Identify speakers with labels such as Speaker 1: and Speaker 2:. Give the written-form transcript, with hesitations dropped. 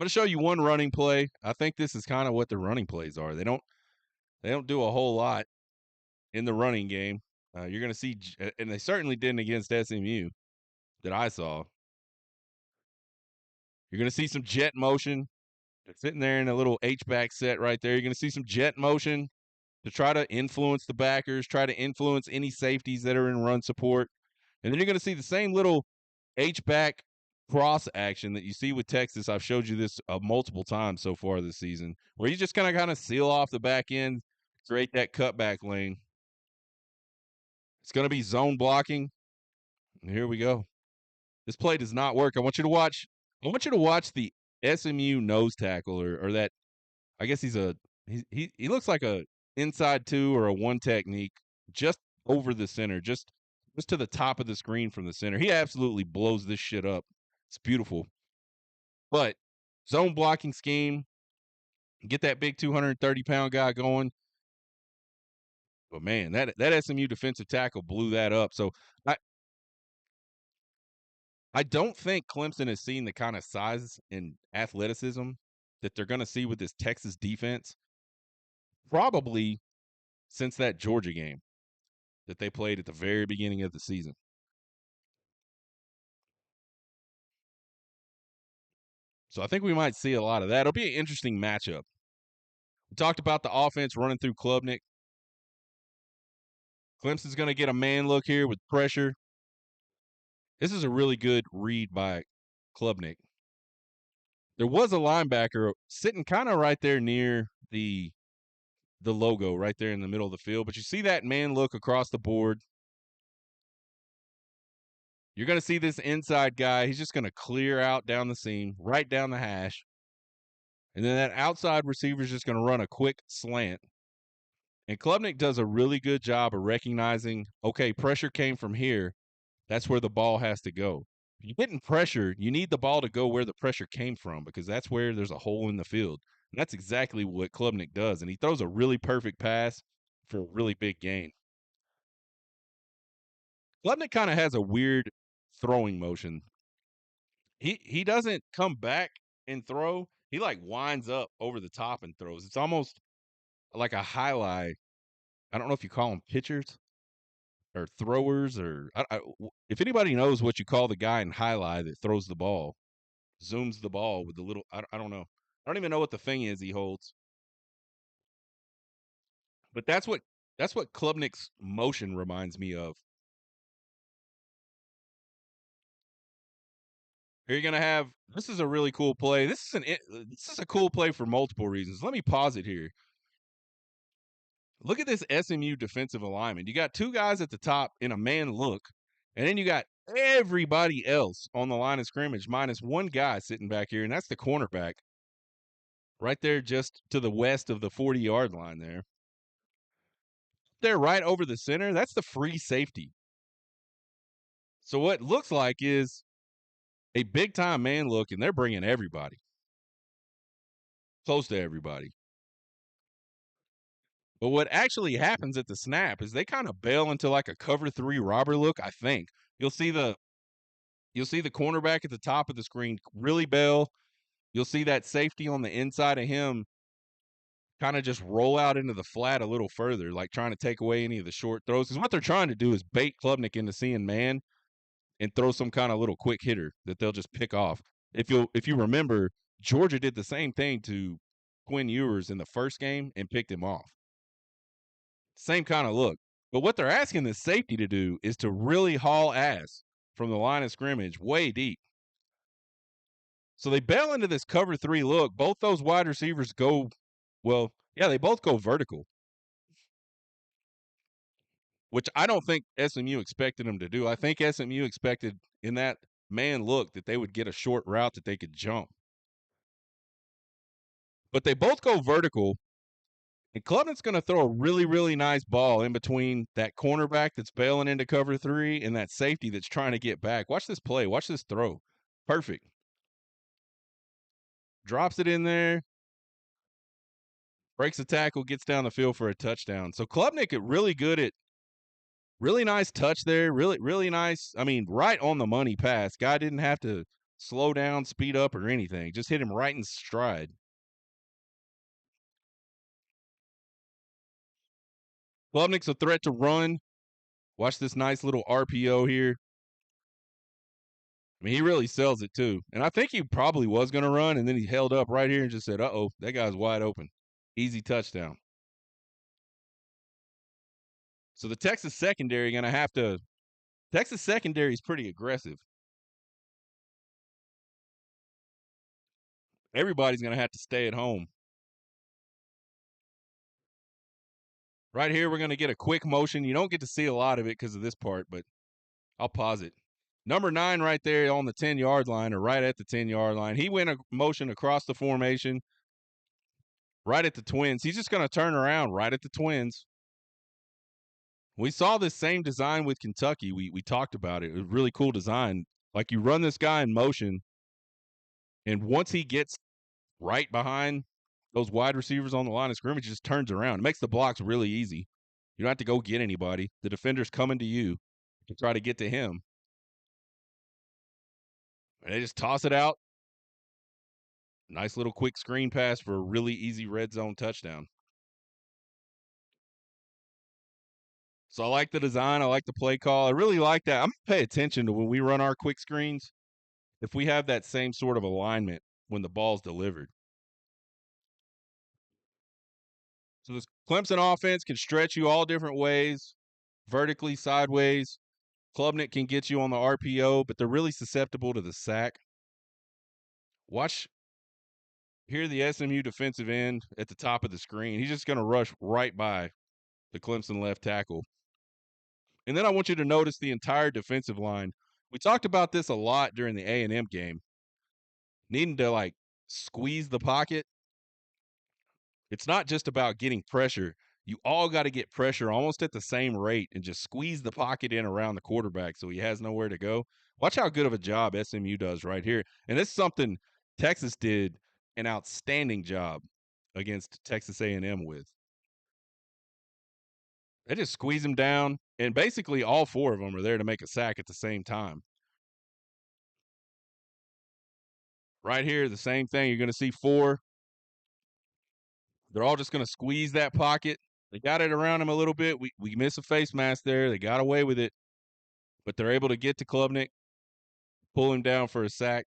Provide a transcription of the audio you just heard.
Speaker 1: going to show you one running play. I think this is kind of what the running plays are. They don't do a whole lot in the running game. You're going to see, and they certainly didn't against SMU that I saw. You're going to see some jet motion. They're sitting there in a little H-back set right there. You're going to see some jet motion to try to influence the backers, try to influence any safeties that are in run support. And then you're going to see the same little H-back cross action that you see with Texas. I've showed you this multiple times so far this season, where you just kind of seal off the back end, create that cutback lane. It's going to be zone blocking. And here we go. This play does not work. I want you to watch the SMU nose tackle or that. I guess he looks like a inside two or a one technique just over the center, just to the top of the screen from the center. He absolutely blows this shit up. It's beautiful. But zone blocking scheme, get that big 230-pound guy going. But man, that SMU defensive tackle blew that up. So I don't think Clemson has seen the kind of size and athleticism that they're going to see with this Texas defense, probably since that Georgia game that they played at the very beginning of the season. So I think we might see a lot of that. It'll be an interesting matchup. We talked about the offense running through Klubnik. Clemson's going to get a man look here with pressure. This is a really good read by Klubnik. There was a linebacker sitting kind of right there near the logo right there in the middle of the field, but you see that man look across the board. You're going to see this inside guy. He's just going to clear out down the seam, right down the hash. And then that outside receiver is just going to run a quick slant. And Klubnik does a really good job of recognizing, okay, pressure came from here. That's where the ball has to go. If you're getting pressure, you need the ball to go where the pressure came from because that's where there's a hole in the field. And that's exactly what Klubnik does. And he throws a really perfect pass for a really big gain. Klubnik kind of has a weird throwing motion. He doesn't come back and throw. He like winds up over the top and throws. It's almost like a highlight. I don't know if you call them pitchers or throwers or if anybody knows what you call the guy in highlight that throws the ball, zooms the ball with the little. I don't know. I don't even know what the thing is he holds. But that's what Klubnik's motion reminds me of. Here you're gonna have. This is a really cool play. This is a cool play for multiple reasons. Let me pause it here. Look at this SMU defensive alignment. You got two guys at the top in a man look, and then you got everybody else on the line of scrimmage minus one guy sitting back here, and that's the cornerback right there just to the west of the 40-yard line there. They're right over the center. That's the free safety. So what looks like is a big-time man look, and they're bringing everybody. Close to everybody. But what actually happens at the snap is they kind of bail into like a cover 3 robber look, I think. You'll see the cornerback at the top of the screen really bail. You'll see that safety on the inside of him kind of just roll out into the flat a little further, like trying to take away any of the short throws. Because what they're trying to do is bait Klubnik into seeing man and throw some kind of little quick hitter that they'll just pick off. If you remember, Georgia did the same thing to Quinn Ewers in the first game and picked him off. Same kind of look. But what they're asking the safety to do is to really haul ass from the line of scrimmage way deep. So they bail into this cover 3 look. Both those wide receivers go, well, yeah, they both go vertical, which I don't think SMU expected them to do. I think SMU expected in that man look that they would get a short route that they could jump. But they both go vertical, and Klubnik's going to throw a really, really nice ball in between that cornerback that's bailing into cover 3 and that safety that's trying to get back. Watch this play. Watch this throw. Perfect. Drops it in there. Breaks the tackle, gets down the field for a touchdown. So Klubnik really good at really nice touch there. Really, really nice. I mean, right on the money pass. Guy didn't have to slow down, speed up, or anything. Just hit him right in stride. Klubnik's a threat to run. Watch this nice little RPO here. I mean, he really sells it too. And I think he probably was going to run, and then he held up right here and just said, uh-oh, that guy's wide open. Easy touchdown. So the Texas secondary going to have to – Texas secondary is pretty aggressive. Everybody's going to have to stay at home. Right here, we're going to get a quick motion. You don't get to see a lot of it because of this part, but I'll pause it. Number 9 right there on the 10-yard line, or right at the 10-yard line. He went a motion across the formation right at the Twins. He's just going to turn around right at the Twins. We saw this same design with Kentucky. We talked about it. It was a really cool design. Like, you run this guy in motion, and once he gets right behind those wide receivers on the line of scrimmage, just turns around. It makes the blocks really easy. You don't have to go get anybody. The defender's coming to you to try to get to him. And they just toss it out. Nice little quick screen pass for a really easy red zone touchdown. So I like the design. I like the play call. I really like that. I'm going to pay attention to when we run our quick screens, if we have that same sort of alignment when the ball's delivered. So this Clemson offense can stretch you all different ways, vertically, sideways. Klubnik can get you on the RPO, but they're really susceptible to the sack. Watch here the SMU defensive end at the top of the screen. He's just going to rush right by the Clemson left tackle. And then I want you to notice the entire defensive line. We talked about this a lot during the A&M game. Needing to, like, squeeze the pocket. It's not just about getting pressure. You all got to get pressure almost at the same rate and just squeeze the pocket in around the quarterback so he has nowhere to go. Watch how good of a job SMU does right here. And this is something Texas did an outstanding job against Texas A&M with. They just squeeze him down, and basically all 4 of them are there to make a sack at the same time. Right here, the same thing. You're going to see 4. They're all just going to squeeze that pocket. They got it around him a little bit. We miss a face mask there. They got away with it, but they're able to get to Klubnik, pull him down for a sack.